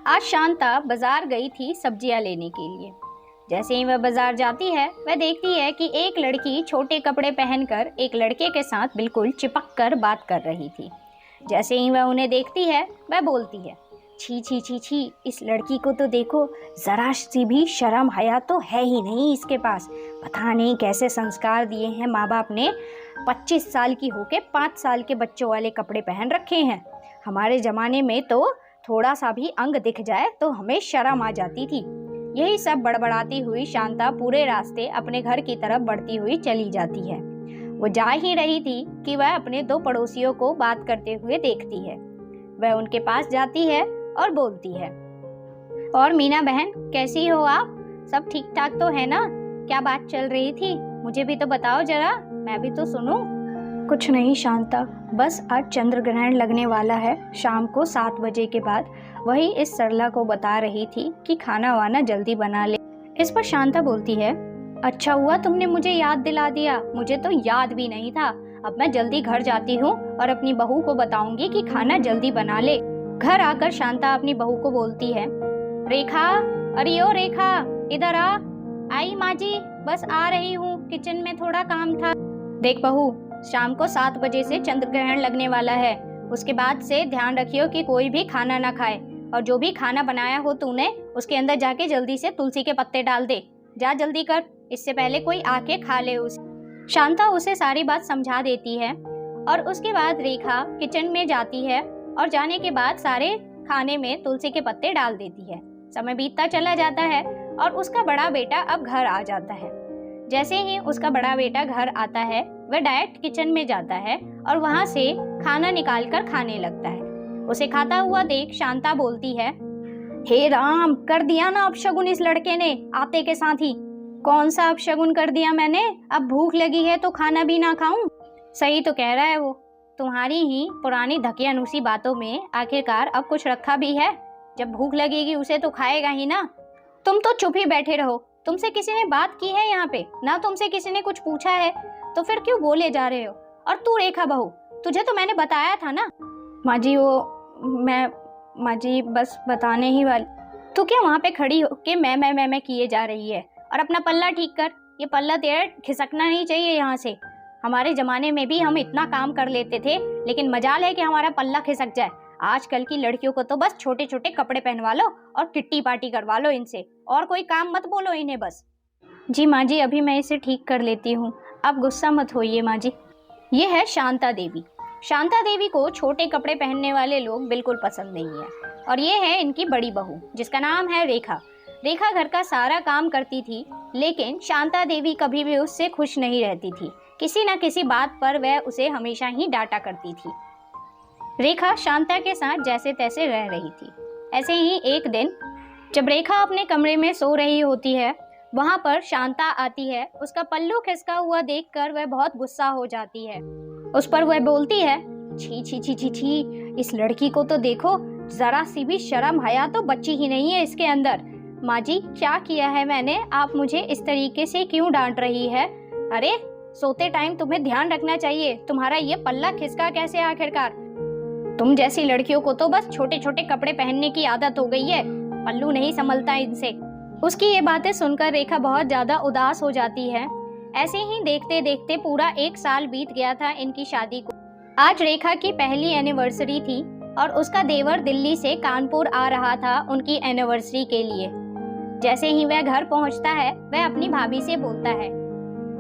आज शांता बाजार गई थी सब्जियां लेने के लिए। जैसे ही वह बाजार जाती है वह देखती है कि एक लड़की छोटे कपड़े पहनकर एक लड़के के साथ बिल्कुल चिपक कर बात कर रही थी। जैसे ही वह उन्हें देखती है वह बोलती है, छी छी छी छी, इस लड़की को तो देखो, जरा सी भी शर्म हया तो है ही नहीं इसके पास। पता नहीं कैसे संस्कार दिए हैं माँ बाप ने, 25 साल की होके 5 साल के बच्चों वाले कपड़े पहन रखे हैं। हमारे ज़माने में तो थोड़ा सा भी अंग दिख जाए तो हमें शर्म आ जाती थी। यही सब बड़बड़ाती हुई शांता पूरे रास्ते अपने घर की तरफ बढ़ती हुई चली जाती है। वो जा ही रही थी कि वह अपने 2 पड़ोसियों को बात करते हुए देखती है। वह उनके पास जाती है और बोलती है, और मीना बहन, कैसी हो आप? सब ठीक ठाक तो है ना? क्या बात चल रही थी, मुझे भी तो बताओ जरा, मैं भी तो सुनूं। कुछ नहीं शांता, बस आज चंद्र ग्रहण लगने वाला है शाम को 7 बजे के बाद। वही इस सरला को बता रही थी कि खाना वाना जल्दी बना ले। इस पर शांता बोलती है, अच्छा हुआ तुमने मुझे याद दिला दिया, मुझे तो याद भी नहीं था। अब मैं जल्दी घर जाती हूँ और अपनी बहू को बताऊंगी कि खाना जल्दी बना ले। घर आकर शांता अपनी बहू को बोलती है, रेखा, अरे ओ रेखा, इधर आ। आई माँ जी, बस आ रही हूँ, किचन में थोड़ा काम था। देख बहू, शाम को 7 बजे से चंद्र ग्रहण लगने वाला है। उसके बाद से ध्यान रखियो कि कोई भी खाना ना खाए, और जो भी खाना बनाया हो तूने उसके अंदर जाके जल्दी से तुलसी के पत्ते डाल दे। जा जल्दी कर, इससे पहले कोई आके खा ले उसे। शांता उसे सारी बात समझा देती है और उसके बाद रेखा किचन में जाती है और जाने के बाद सारे खाने में तुलसी के पत्ते डाल देती है। समय बीतता चला जाता है और उसका बड़ा बेटा अब घर आ जाता है। जैसे ही उसका बड़ा बेटा घर आता है वह डायरेक्ट किचन में जाता है और वहां से खाना निकालकर खाने लगता है। उसे खाता हुआ देख शांता बोलती है, हे राम, कर दिया ना अपशगुन इस लड़के ने आते के साथ ही। कौन सा अपशगुन कर दिया मैंने? अब भूख लगी है तो खाना भी ना खाऊं? सही तो कह रहा है वो, तुम्हारी ही पुरानी धकियानुसी बातों में आखिरकार अब कुछ रखा भी है। जब भूख लगेगी उसे तो खाएगा ही ना। तुम तो चुप ही बैठे रहो, तुमसे किसी ने बात की है यहाँ पे ना, तुमसे किसी ने कुछ पूछा है, तो फिर क्यों बोले जा रहे हो? और तू रेखा बहू, तुझे तो मैंने बताया था ना। माँ जी, माँ जी बस बताने ही वाली। तू क्या वहाँ पे खड़ी होके मैं किए जा रही है? और अपना पल्ला ठीक कर, ये पल्ला तेरा खिसकना नहीं चाहिए यहाँ से। हमारे जमाने में भी हम इतना काम कर लेते थे, लेकिन मजाल है कि हमारा पल्ला खिसक जाए। आजकल की लड़कियों को तो बस छोटे छोटे कपड़े पहनवा लो और किट्टी पार्टी करवा लो इनसे, और कोई काम मत बोलो इन्हें बस। जी माँ जी, अभी मैं इसे ठीक कर लेती हूँ, आप गुस्सा मत होइए माँ जी। ये है शांता देवी। शांता देवी को छोटे कपड़े पहनने वाले लोग बिल्कुल पसंद नहीं है। और ये है इनकी बड़ी बहू जिसका नाम है रेखा। रेखा घर का सारा काम करती थी, लेकिन शांता देवी कभी भी उससे खुश नहीं रहती थी। किसी न किसी बात पर वह उसे हमेशा ही डांटा करती थी। रेखा शांता के साथ जैसे तैसे रह रही थी। ऐसे ही एक दिन जब रेखा अपने कमरे में सो रही होती है, वहां पर शांता आती है। उसका पल्लू खिसका हुआ देखकर वह बहुत गुस्सा हो जाती है। उस पर वह बोलती है, छी छी छी छी छी, इस लड़की को तो देखो, जरा सी भी शर्म हया तो बची ही नहीं है इसके अंदर। माँ जी, क्या किया है मैंने? आप मुझे इस तरीके से क्यों डांट रही है? अरे सोते टाइम तुम्हें ध्यान रखना चाहिए, तुम्हारा ये पल्ला खिसका कैसे आखिरकार? तुम जैसी लड़कियों को तो बस छोटे छोटे कपड़े पहनने की आदत हो गई है, पल्लू नहीं संभलता इनसे। उसकी ये बातें सुनकर रेखा बहुत ज्यादा उदास हो जाती है। ऐसे ही देखते देखते पूरा 1 साल बीत गया था इनकी शादी को। आज रेखा की पहली एनिवर्सरी थी और उसका देवर दिल्ली से कानपुर आ रहा था उनकी एनिवर्सरी के लिए। जैसे ही वह घर पहुंचता है वह अपनी भाभी से बोलता है,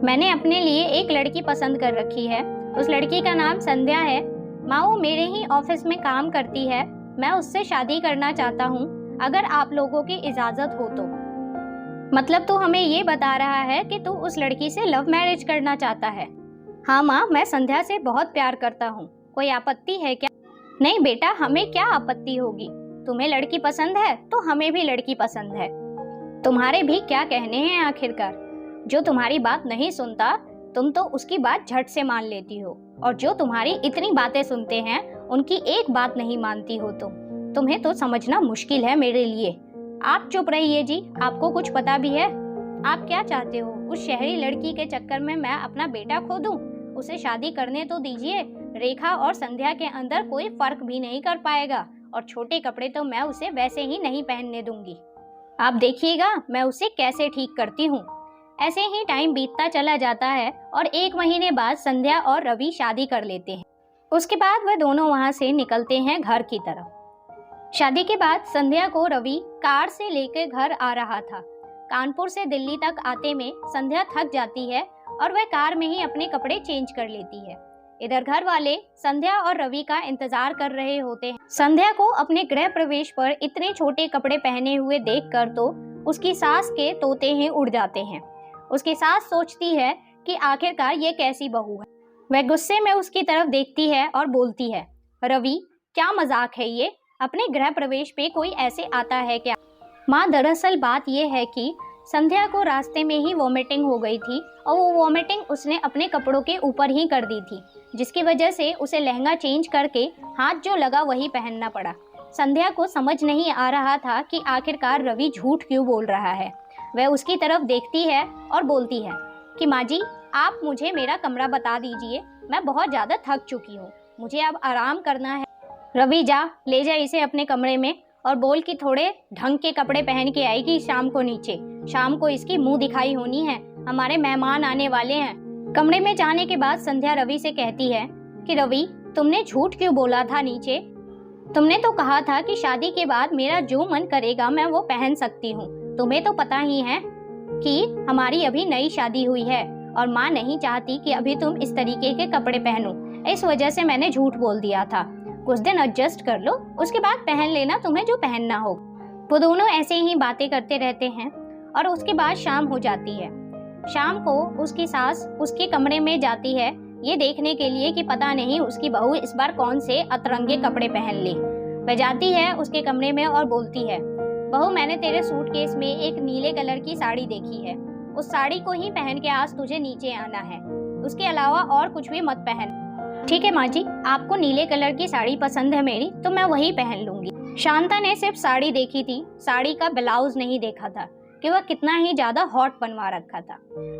मैंने अपने लिए एक लड़की पसंद कर रखी है। उस लड़की का नाम संध्या है। माँ वो मेरे ही ऑफिस में काम करती है। मैं उससे शादी करना चाहता हूँ, अगर आप लोगों की इजाजत हो तो। मतलब तू हमें ये बता रहा है कि तू उस लड़की से लव मैरिज करना चाहता है? हाँ माँ, मैं संध्या से बहुत प्यार करता हूँ, कोई आपत्ति है क्या? नहीं बेटा, हमें क्या आपत्ति होगी, तुम्हें लड़की पसंद है तो हमें भी लड़की पसंद है। तुम्हारे भी क्या कहने हैं आखिरकार? जो तुम्हारी बात नहीं सुनता तुम तो उसकी बात झट से मान लेती हो, और जो तुम्हारी इतनी बातें सुनते हैं उनकी एक बात नहीं मानती हो तुम्हें तो समझना मुश्किल है मेरे लिए। आप चुप रहिए जी, आपको कुछ पता भी है? आप क्या चाहते हो? उस शहरी लड़की के चक्कर में मैं अपना बेटा खो दूं? उसे शादी करने तो दीजिए, रेखा और संध्या के अंदर कोई फर्क भी नहीं कर पाएगा और छोटे कपड़े तो मैं उसे वैसे ही नहीं पहनने दूंगी। आप देखिएगा मैं उसे कैसे ठीक करती हूँ। ऐसे ही टाइम बीतता चला जाता है और 1 महीने बाद संध्या और रवि शादी कर लेते हैं। उसके बाद वह दोनों वहाँ से निकलते हैं घर की तरफ। शादी के बाद संध्या को रवि कार से लेकर घर आ रहा था। कानपुर से दिल्ली तक आते में संध्या थक जाती है और वह कार में ही अपने कपड़े चेंज कर लेती है। इधर घर वाले संध्या और रवि का इंतजार कर रहे होते हैं। संध्या को अपने गृह प्रवेश पर इतने छोटे कपड़े पहने हुए देखकर तो उसकी सास के तोते ही उड़ जाते हैं। उसकी सास सोचती है कि आखिरकार ये कैसी बहू है। वह गुस्से में उसकी तरफ देखती है और बोलती है, रवि क्या मजाक है ये, अपने गृह प्रवेश पे कोई ऐसे आता है क्या? माँ दरअसल बात ये है कि संध्या को रास्ते में ही वॉमिटिंग हो गई थी और वो वॉमिटिंग उसने अपने कपड़ों के ऊपर ही कर दी थी, जिसकी वजह से उसे लहंगा चेंज करके हाथ जो लगा वही पहनना पड़ा। संध्या को समझ नहीं आ रहा था कि आखिरकार रवि झूठ क्यों बोल रहा है। वह उसकी तरफ देखती है और बोलती है कि माँ जी आप मुझे मेरा कमरा बता दीजिए, मैं बहुत ज़्यादा थक चुकी हूँ, मुझे अब आराम करना है। रवि जा ले जा इसे अपने कमरे में और बोल कि थोड़े ढंग के कपड़े पहन के आएगी शाम को नीचे, शाम को इसकी मुंह दिखाई होनी है, हमारे मेहमान आने वाले हैं। कमरे में जाने के बाद संध्या रवि से कहती है कि रवि तुमने झूठ क्यों बोला था नीचे, तुमने तो कहा था कि शादी के बाद मेरा जो मन करेगा मैं वो पहन सकती हूँ। तुम्हें तो पता ही है कि हमारी अभी नई शादी हुई है और माँ नहीं चाहती कि अभी तुम इस तरीके के कपड़े पहनो, इस वजह से मैंने झूठ बोल दिया था। कुछ दिन एडजस्ट कर लो, उसके बाद पहन लेना तुम्हें जो पहनना हो। वो दोनों ऐसे ही बातें करते रहते हैं और उसके बाद शाम हो जाती है। शाम को उसकी सास उसके कमरे में जाती है ये देखने के लिए कि पता नहीं उसकी बहू इस बार कौन से अतरंगे कपड़े पहन ले। वह जाती है उसके कमरे में और बोलती है, बहू मैंने तेरे सूटकेस में एक नीले कलर की साड़ी देखी है, उस साड़ी को ही पहन के आज तुझे नीचे आना है, उसके अलावा और कुछ भी मत पहन। ठीक है माँ जी, आपको नीले कलर की साड़ी पसंद है मेरी तो मैं वही पहन लूंगी। शांता ने सिर्फ साड़ी देखी थी, साड़ी का ब्लाउज नहीं देखा था कि वह कितना ही ज्यादा हॉट बनवा रखा था।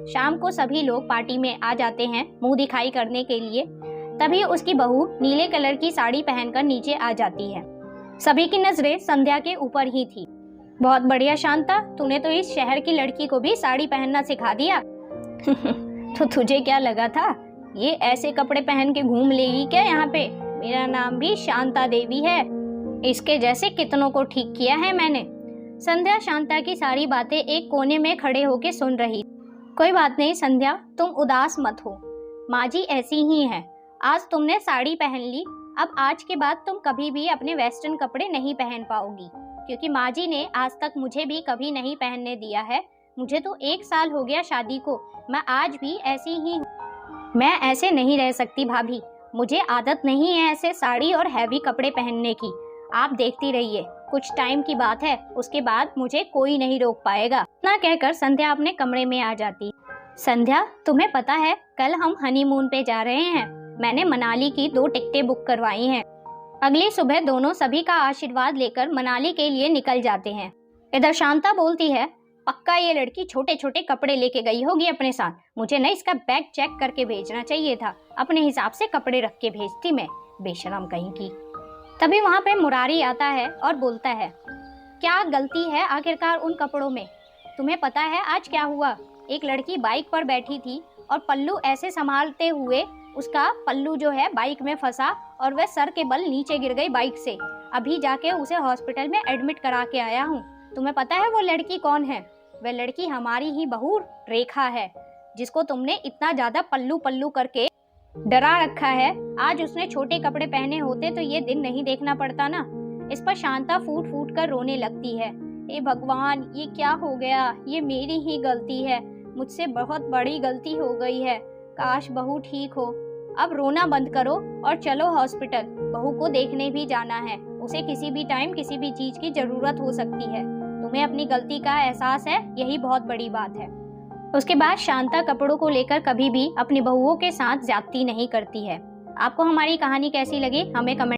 शाम को सभी लोग पार्टी में आ जाते हैं मुंह दिखाई करने के लिए। तभी उसकी बहू नीले कलर की साड़ी पहनकर नीचे आ जाती है। सभी की नजरें संध्या के ऊपर ही थी। बहुत बढ़िया शांता, तूने तो इस शहर की लड़की को भी साड़ी पहनना सिखा दिया। तो तुझे क्या लगा था ये ऐसे कपड़े पहन के घूम लेगी क्या यहाँ पे? मेरा नाम भी शांता देवी है, इसके जैसे कितनों को ठीक किया है मैंने। संध्या शांता की सारी बातें एक कोने में खड़े होके सुन रही। कोई बात नहीं संध्या, तुम उदास मत हो, माँ जी ऐसी ही है। आज तुमने साड़ी पहन ली, अब आज के बाद तुम कभी भी अपने वेस्टर्न कपड़े नहीं पहन पाओगी, क्योंकि माँ जी ने आज तक मुझे भी कभी नहीं पहनने दिया है। मुझे तो 1 साल हो गया शादी को, मैं आज भी ऐसी ही हूँ। मैं ऐसे नहीं रह सकती भाभी, मुझे आदत नहीं है ऐसे साड़ी और हैवी कपड़े पहनने की। आप देखती रहिए, कुछ टाइम की बात है, उसके बाद मुझे कोई नहीं रोक पाएगा। इतना कहकर संध्या अपने कमरे में आ जाती। संध्या तुम्हें पता है कल हम हनीमून पे जा रहे हैं, मैंने मनाली की 2 टिकटें बुक करवाई हैं। अगली सुबह दोनों सभी का आशीर्वाद लेकर मनाली के लिए निकल जाते हैं। इधर शांता बोलती है, पक्का ये लड़की छोटे छोटे कपड़े लेके गई होगी अपने साथ, मुझे ना इसका बैग चेक करके भेजना चाहिए था, अपने हिसाब से कपड़े रख के भेजती मैं, बेशरम कहीं की। तभी वहाँ पे मुरारी आता है और बोलता है, क्या गलती है आखिरकार उन कपड़ों में? तुम्हें पता है आज क्या हुआ? एक लड़की बाइक पर बैठी थी और पल्लू ऐसे संभालते हुए उसका पल्लू जो है बाइक में फंसा और वह सर के बल नीचे गिर गई बाइक से। अभी जाके उसे हॉस्पिटल में एडमिट करा के आया हूँ। तुम्हें पता है वो लड़की कौन है? वह लड़की हमारी ही बहू रेखा है, जिसको तुमने इतना ज्यादा पल्लू पल्लू करके डरा रखा है। आज उसने छोटे कपड़े पहने होते तो ये दिन नहीं देखना पड़ता ना। इस पर शांता फूट फूट कर रोने लगती है। हे भगवान, ये क्या हो गया? ये मेरी ही गलती है, मुझसे बहुत बड़ी गलती हो गई है। काश बहू ठीक हो। अब रोना बंद करो और चलो हॉस्पिटल, बहू को देखने भी जाना है, उसे किसी भी टाइम किसी भी चीज की जरूरत हो सकती है। तुम्हें अपनी गलती का एहसास है, यही बहुत बड़ी बात है। उसके बाद शांता कपड़ों को लेकर कभी भी अपनी बहुओं के साथ ज्यादती नहीं करती है। आपको हमारी कहानी कैसी लगी हमें कमेंट